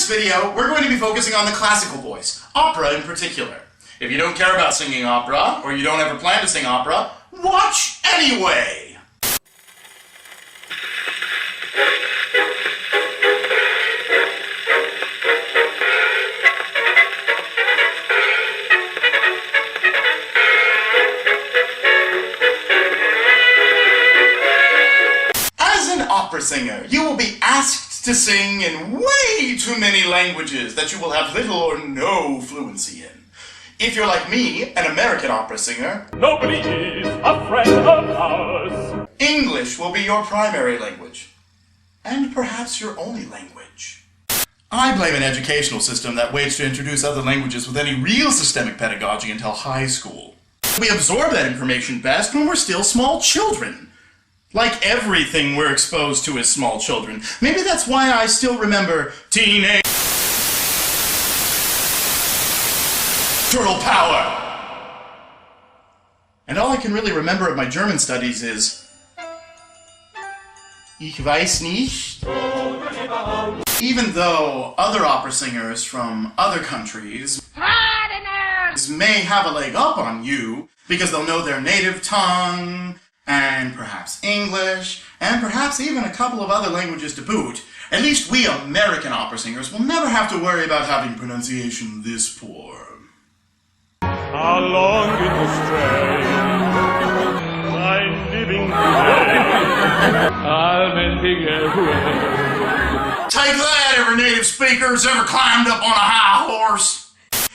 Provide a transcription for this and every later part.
this video, we're going to be focusing on the classical voice, opera in particular. If you don't care about singing opera, or you don't ever plan to sing opera, watch anyway! Opera singer, you will be asked to sing in way too many languages that you will have little or no fluency in. If you're like me, an American opera singer, nobody is a friend of ours. English will be your primary language. And perhaps your only language. I blame an educational system that waits to introduce other languages with any real systemic pedagogy until high school. We absorb that information best when we're still small children. Like everything we're exposed to as small children. Maybe that's why I still remember teenage turtle power. And all I can really remember of my German studies is Ich weiß nicht. Even though other opera singers from other countries may have a leg up on you because they'll know their native tongue, and perhaps English, and perhaps even a couple of other languages to boot, at least we American opera singers will never have to worry about having pronunciation this poor. Along in the strain, I'm living today. I'm ending everywhere. Take that, ever native speakers ever climbed up on a high horse?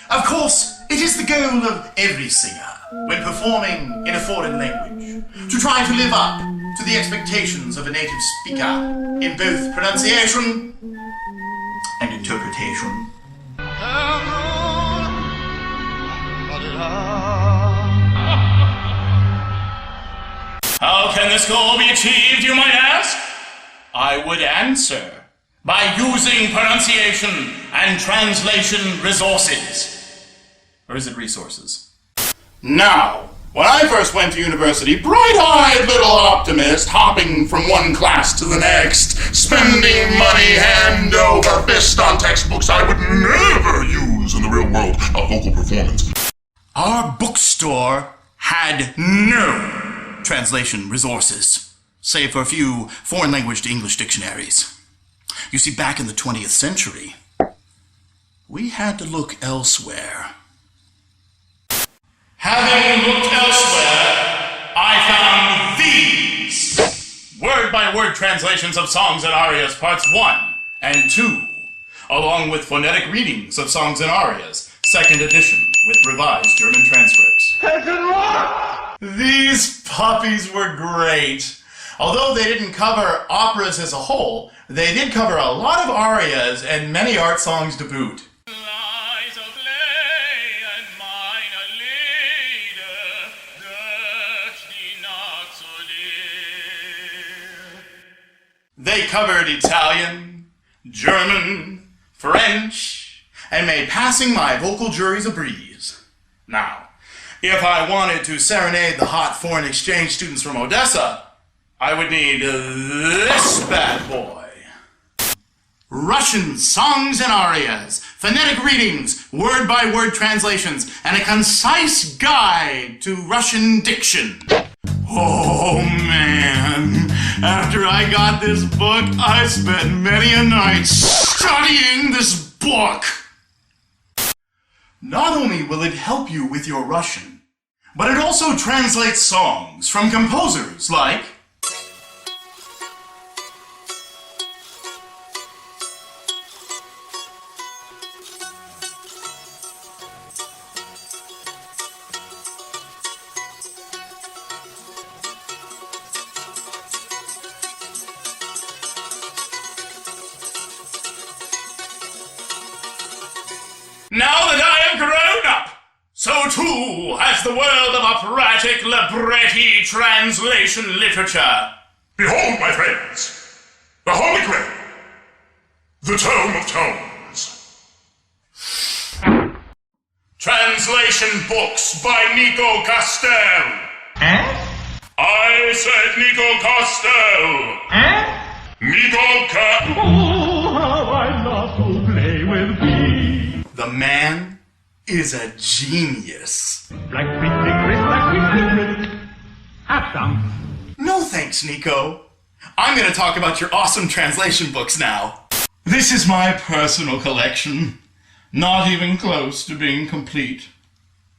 Of course, it is the goal of every singer, when performing in a foreign language, to try to live up to the expectations of a native speaker in both pronunciation and interpretation. How can this goal be achieved, you might ask? I would answer by using pronunciation and translation resources. Or is it resources? Now, when I first went to university, bright-eyed little optimist, hopping from one class to the next, spending money hand over fist on textbooks I would never use in the real world of vocal performance. Our bookstore had no translation resources, save for a few foreign language to English dictionaries. You see, back in the 20th century, we had to look elsewhere. Having looked elsewhere, I found these word-by-word translations of songs and arias, parts 1 and 2, along with phonetic readings of songs and arias, 2nd edition, with revised German transcripts. These puppies were great. Although they didn't cover operas as a whole, they did cover a lot of arias and many art songs to boot. They covered Italian, German, French, and made passing my vocal juries a breeze. Now, if I wanted to serenade the hot foreign exchange students from Odessa, I would need this bad boy. Russian songs and arias, phonetic readings, word-by-word translations, and a concise guide to Russian diction. Oh man, after I got this book, I spent many a night studying this book. Not only will it help you with your Russian, but it also translates songs from composers like Now that I am grown up, so too has the world of operatic libretti translation literature. Behold, my friends, the Holy Grail, the Tome of Tones. Translation books by Nico Castell. I said Nico Castell. Oh, how I love to play with me. The man is a genius. Black Chris. Have some. No thanks, Nico. I'm going to talk about your awesome translation books now. This is my personal collection. Not even close to being complete.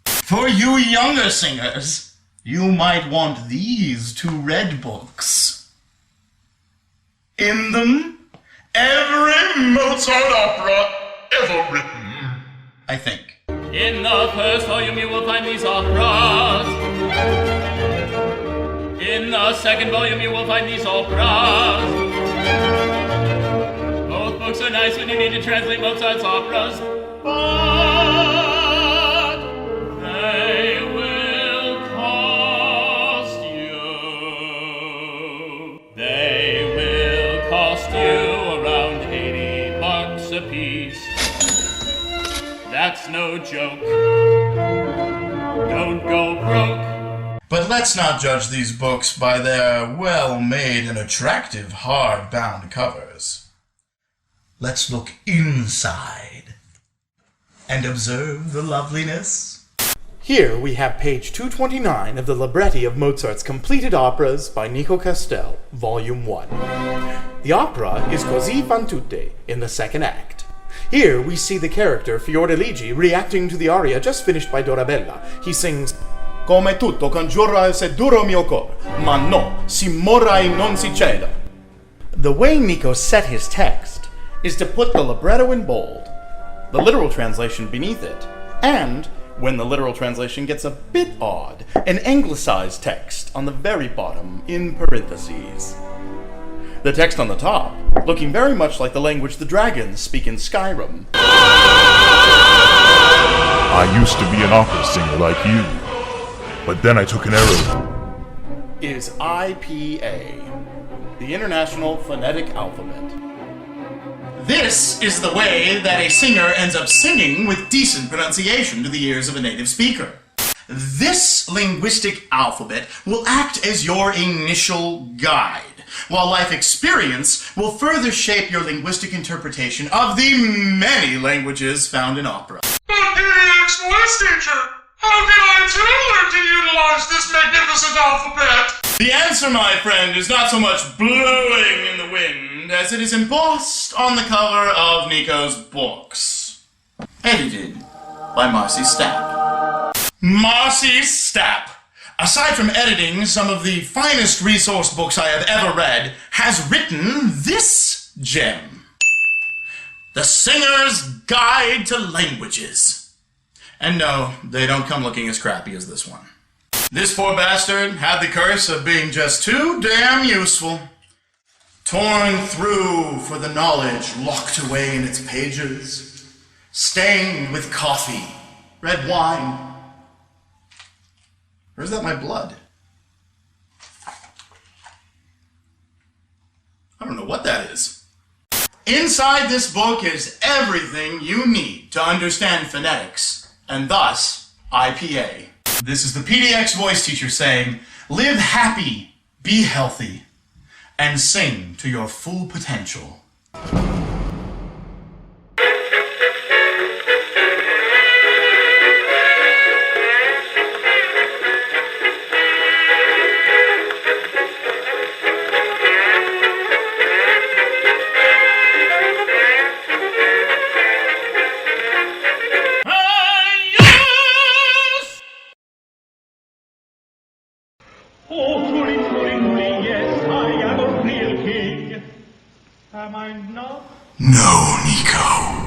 For you younger singers, you might want these two red books. In them, every Mozart opera ever written, I think. In the first volume you will find these operas. In the second volume you will find these operas. Both books are nice when you need to translate Mozart's operas, but they will cost you. They will cost you around $80 a piece. That's no joke. Don't go broke. But let's not judge these books by their well-made and attractive hard-bound covers. Let's look inside and observe the loveliness. Here we have page 229 of the libretti of Mozart's completed operas by Nico Castel, Volume 1. The opera is Così fan tutte in the second act. Here we see the character Fiordiligi reacting to the aria just finished by Dorabella. He sings, Come tutto congiura se duro mio cor, ma no, si morra e non si ceda. The way Nico set his text is to put the libretto in bold, the literal translation beneath it, and, when the literal translation gets a bit odd, an anglicized text on the very bottom in parentheses. The text on the top, looking very much like the language the dragons speak in Skyrim. I used to be an opera singer like you, but then I took an arrow. Is IPA, the International Phonetic Alphabet. This is the way that a singer ends up singing with decent pronunciation to the ears of a native speaker. This linguistic alphabet will act as your initial guide, while life experience will further shape your linguistic interpretation of the many languages found in opera. But PDXVoiceTeacher, how can I tell her to utilize this magnificent alphabet? The answer, my friend, is not so much blowing in the wind as it is embossed on the cover of Nico's books. Edited by Marcy Stapp. Marcy Stapp, aside from editing some of the finest resource books I have ever read, has written this gem. The Singer's Guide to Languages. And no, they don't come looking as crappy as this one. This poor bastard had the curse of being just too damn useful. Torn through for the knowledge locked away in its pages, stained with coffee, red wine. Or is that my blood? I don't know what that is. Inside this book is everything you need to understand phonetics, and thus IPA. This is the PDX voice teacher saying, live happy, be healthy, and sing to your full potential. Oh, truly, truly, truly, yes, I am a real king. Am I not? No, Nico.